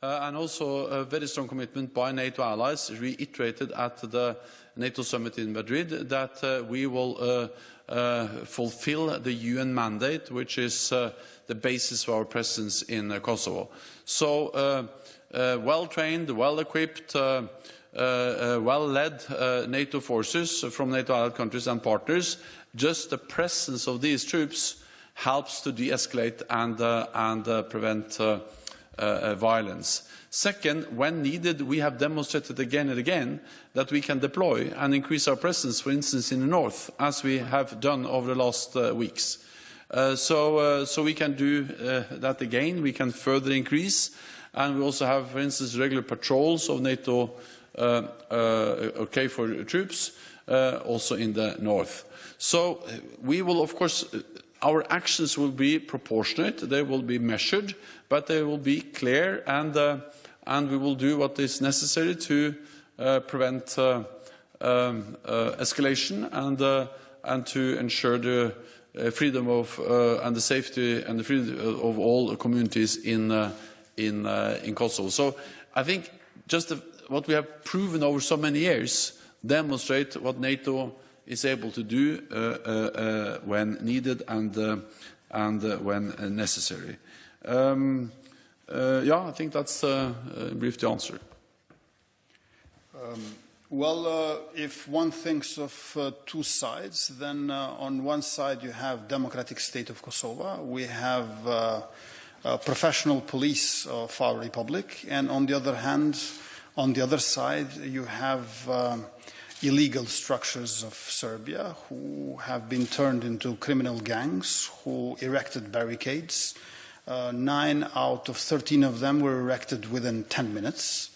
And also a very strong commitment by NATO allies, reiterated at the NATO summit in Madrid, that we will fulfill the UN mandate, which is the basis for our presence in Kosovo. So, well-trained, well-equipped, well-led NATO forces from NATO allied countries and partners. Just the presence of these troops helps to de-escalate and prevent violence. Second, when needed, we have demonstrated again and again that we can deploy and increase our presence, for instance, in the north, as we have done over the last weeks. So we can do that again. We can further increase, and we also have, for instance, regular patrols of NATO KFOR troops also in the north. So we will, of course, our actions will be proportionate, they will be measured, but they will be clear, and we will do what is necessary to prevent escalation and to ensure the freedom of and the safety and the freedom of all communities in Kosovo. So I think just what we have proven over so many years demonstrate what NATO is able to do when needed and when necessary. Yeah, I think that's brief the answer. If one thinks of two sides, then on one side you have democratic state of Kosovo, we have professional police of our republic, and on the other hand, on the other side you have illegal structures of Serbia who have been turned into criminal gangs, who erected barricades. 9 out of 13 of them were erected within 10 minutes.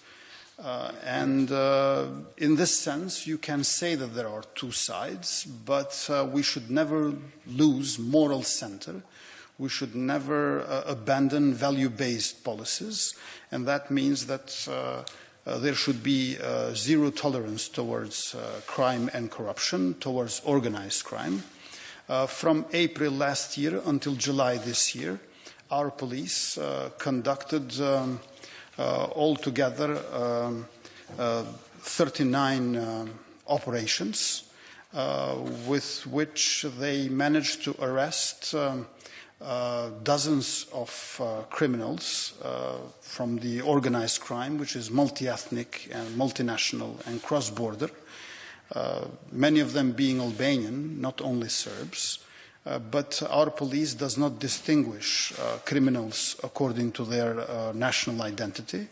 In this sense, you can say that there are two sides, but we should never lose moral center. We should never abandon value-based policies, and that means that there should be zero tolerance towards crime and corruption, towards organized crime. From April last year until July this year, our police conducted altogether 39 operations with which they managed to arrest dozens of criminals from the organized crime, which is multi-ethnic and multinational and cross-border, many of them being Albanian, not only Serbs. But our police does not distinguish criminals according to their national identity,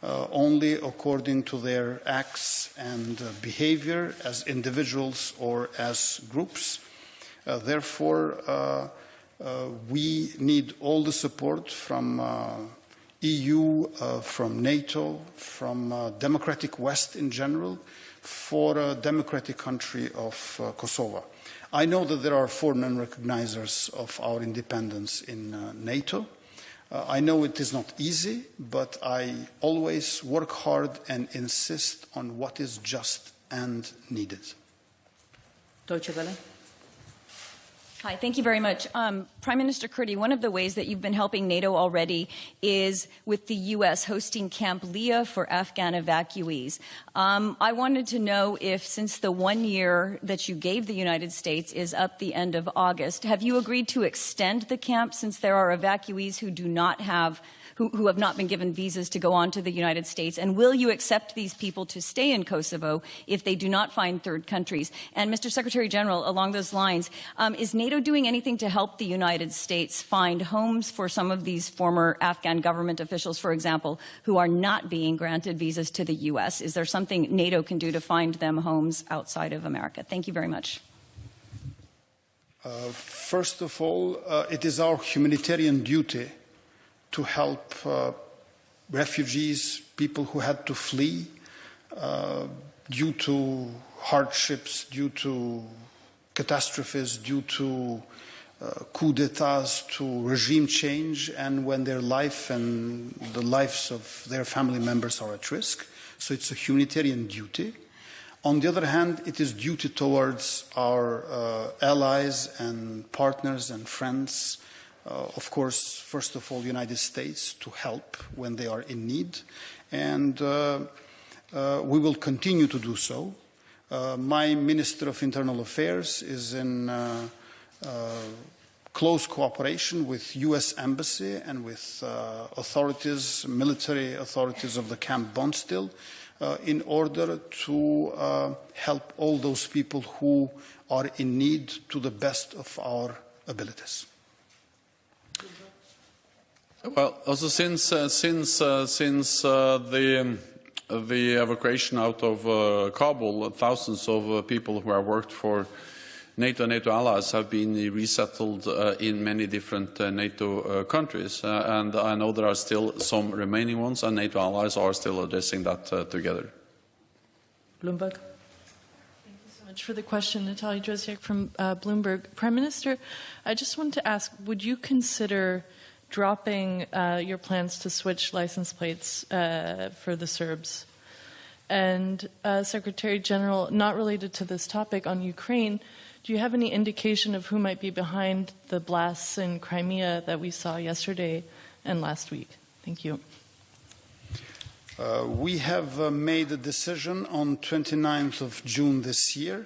only according to their acts and behavior as individuals or as groups. Therefore, we need all the support from EU, from NATO, from democratic West in general, for a democratic country of Kosovo. I know that there are foreign recognizers of our independence in NATO. I know it is not easy, but I always work hard and insist on what is just and needed. Deutsche Welle. Hi, thank you very much. Prime Minister Kurti, one of the ways that you've been helping NATO already is with the U.S. hosting Camp Leah for Afghan evacuees. I wanted to know if, since the 1 year that you gave the United States is up the end of August, have you agreed to extend the camp, since there are evacuees who do not have who have not been given visas to go on to the United States? And will you accept these people to stay in Kosovo if they do not find third countries? And Mr. Secretary General, along those lines, is NATO doing anything to help the United States find homes for some of these former Afghan government officials, for example, who are not being granted visas to the U.S.? Is there something NATO can do to find them homes outside of America? Thank you very much. First of all, it is our humanitarian duty to help refugees, people who had to flee due to hardships, due to catastrophes, due to coup d'etats, to regime change, and when their life and the lives of their family members are at risk. So it's a humanitarian duty. On the other hand, it is duty towards our allies and partners and friends of course, first of all, United States to help when they are in need, and we will continue to do so. My Minister of Internal Affairs is in close cooperation with U.S. Embassy and with authorities, military authorities of the Camp Bondstill, in order to help all those people who are in need to the best of our abilities. Well, also since the evacuation out of Kabul, thousands of people who have worked for NATO and NATO allies have been resettled in many different NATO countries, and I know there are still some remaining ones, and NATO allies are still addressing that together. Bloomberg. Thank you so much for the question. Natalia Drozdiak from Bloomberg. Prime Minister, I just wanted to ask, would you consider dropping your plans to switch license plates for the Serbs? And Secretary General, not related to this topic, on Ukraine, do you have any indication of who might be behind the blasts in Crimea that we saw yesterday and last week? Thank you. We have made a decision on 29th of June this year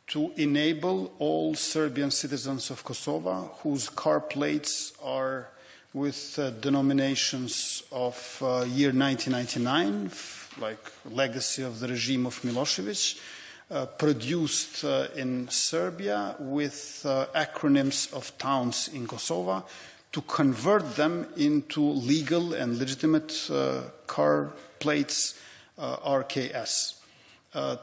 to enable all Serbian citizens of Kosovo whose car plates are with denominations of year 1999, like legacy of the regime of Milosevic, produced in Serbia with acronyms of towns in Kosovo, to convert them into legal and legitimate car plates, RKS.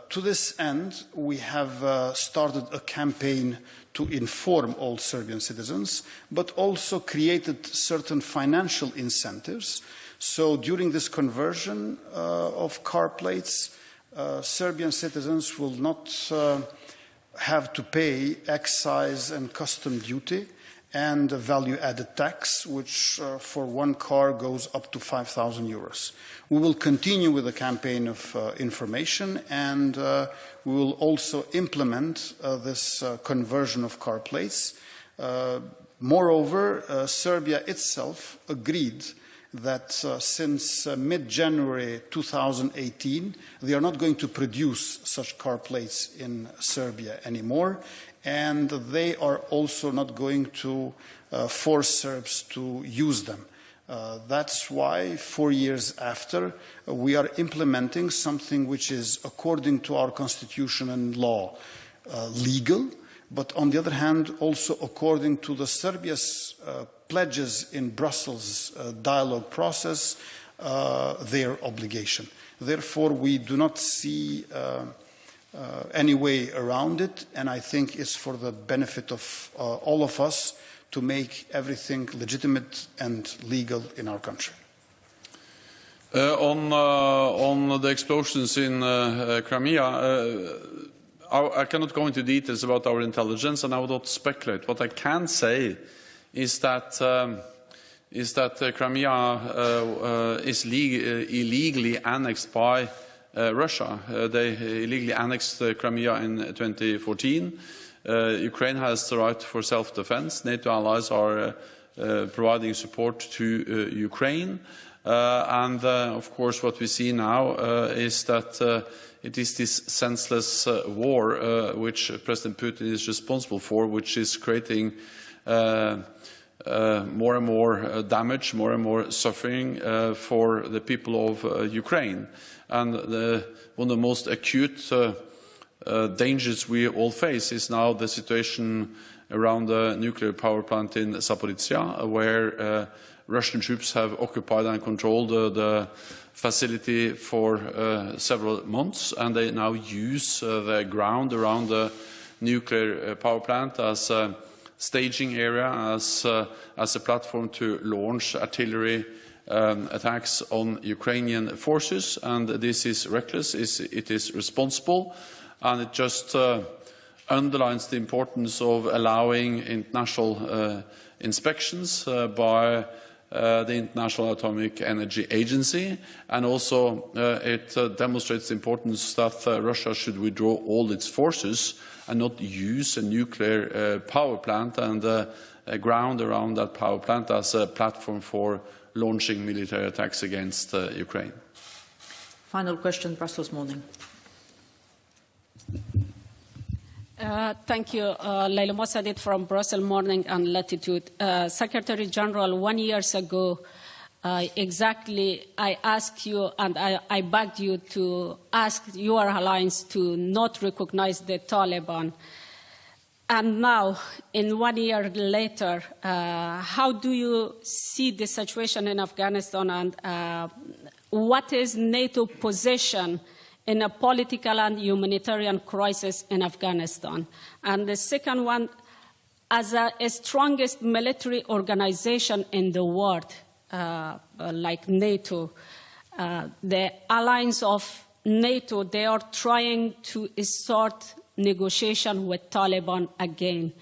To this end, we have started a campaign to inform all Serbian citizens, but also created certain financial incentives. So during this conversion of car plates, Serbian citizens will not have to pay excise and custom duty and value-added tax, which for one car goes up to 5,000 euros. We will continue with the campaign of information, and we will also implement this conversion of car plates. Moreover, Serbia itself agreed that since mid-January 2018, they are not going to produce such car plates in Serbia anymore, and they are also not going to force Serbs to use them. That's why 4 years after, we are implementing something which is, according to our constitution and law, legal, but on the other hand, also according to the Serbia's pledges in Brussels dialogue process, their obligation. Therefore, we do not see any way around it, and I think it's for the benefit of all of us to make everything legitimate and legal in our country. On the explosions in Crimea, I cannot go into details about our intelligence, and I will not speculate. What I can say is that Crimea is illegally annexed by Russia. They illegally annexed Crimea in 2014. Ukraine has the right for self-defense. NATO allies are providing support to Ukraine. And of course, what we see now is that it is this senseless war which President Putin is responsible for, which is creating more and more damage, more and more suffering for the people of Ukraine. And one of the most acute dangers we all face is now the situation around the nuclear power plant in Zaporizhia, where Russian troops have occupied and controlled the facility for several months, and they now use the ground around the nuclear power plant as a staging area, as a platform to launch artillery attacks on Ukrainian forces. And this is reckless, it is responsible, and it just underlines the importance of allowing international inspections by the International Atomic Energy Agency, and also it demonstrates the importance that Russia should withdraw all its forces and not use a nuclear power plant and ground around that power plant as a platform for launching military attacks against Ukraine. Final question, Brussels Morning. Thank you. Leila Mossadegh from Brussels Morning and Latitude. Secretary General, 1 year ago, exactly, I asked you and I begged you to ask your alliance to not recognize the Taliban. And now, in 1 year later, how do you see the situation in Afghanistan, and what is NATO position in a political and humanitarian crisis in Afghanistan? And the second one, as a strongest military organization in the world, like NATO, the alliance of NATO, they are trying to start negotiation with Taliban again.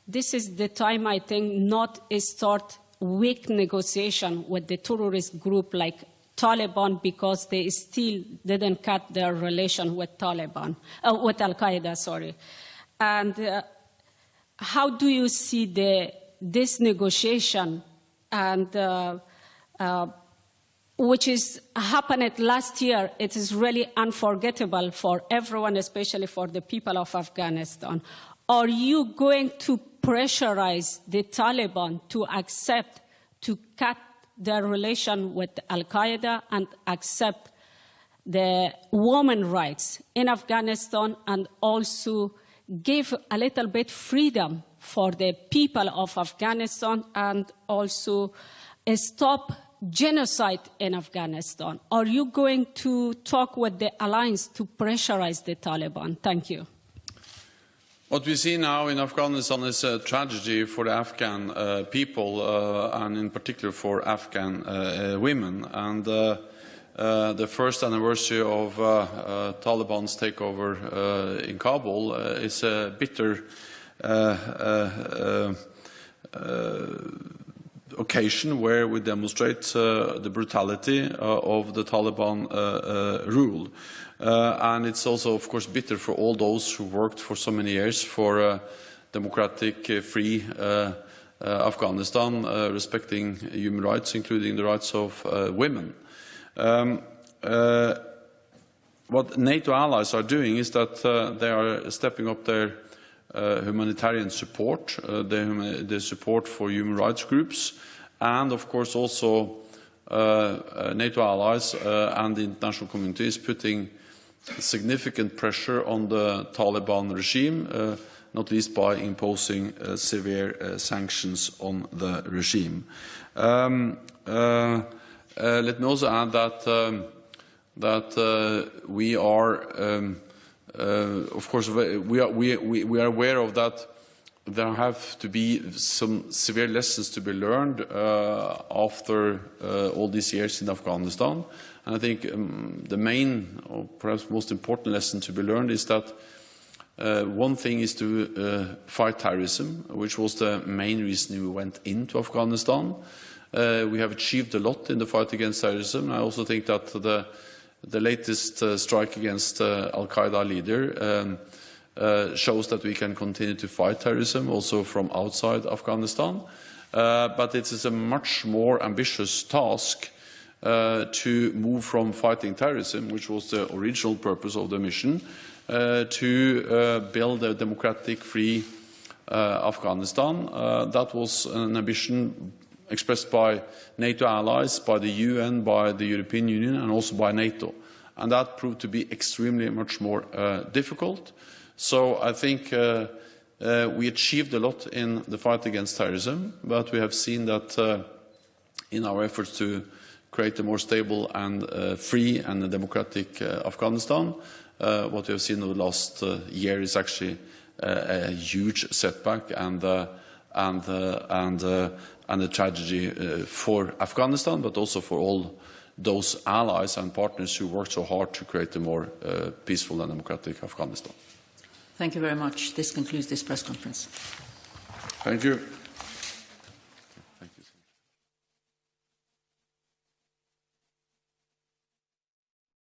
This is the time, I think, not start weak negotiation with the terrorist group like Taliban, because they still didn't cut their relation with Taliban, with Al-Qaeda, sorry. And how do you see this negotiation, and which is happened last year? It is really unforgettable for everyone, especially for the people of Afghanistan. Are you going to pressurize the Taliban to accept to cut their relation with Al-Qaeda and accept the women's rights in Afghanistan, and also give a little bit freedom for the people of Afghanistan, and also stop genocide in Afghanistan? Are you going to talk with the alliance to pressurize the Taliban? Thank you. What we see now in Afghanistan is a tragedy for the Afghan people, and in particular for Afghan women. And the first anniversary of Taliban's takeover in Kabul is a bitter occasion where we demonstrate the brutality of the Taliban rule. And it's also, of course, bitter for all those who worked for so many years for democratic, free Afghanistan, respecting human rights, including the rights of women. What NATO allies are doing is that they are stepping up their humanitarian support, the support for human rights groups, and of course also NATO allies and the international community is putting significant pressure on the Taliban regime, not least by imposing severe sanctions on the regime. Let me also add that we are, of course, we are aware of that. There have to be some severe lessons to be learned after all these years in Afghanistan. And I think the main, or perhaps most important lesson to be learned is that one thing is to fight terrorism, which was the main reason we went into Afghanistan. We have achieved a lot in the fight against terrorism. I also think that the latest strike against Al-Qaeda leader shows that we can continue to fight terrorism also from outside Afghanistan. But it is a much more ambitious task to move from fighting terrorism, which was the original purpose of the mission, to build a democratic, free Afghanistan. That was an ambition expressed by NATO allies, by the UN, by the European Union, and also by NATO. And that proved to be extremely much more difficult. So I think we achieved a lot in the fight against terrorism, but we have seen that in our efforts to create a more stable and free and democratic Afghanistan, what we have seen over the last year is actually a huge setback and a tragedy for Afghanistan, but also for all those allies and partners who worked so hard to create a more peaceful and democratic Afghanistan. Thank you very much. This concludes this press conference. Thank you.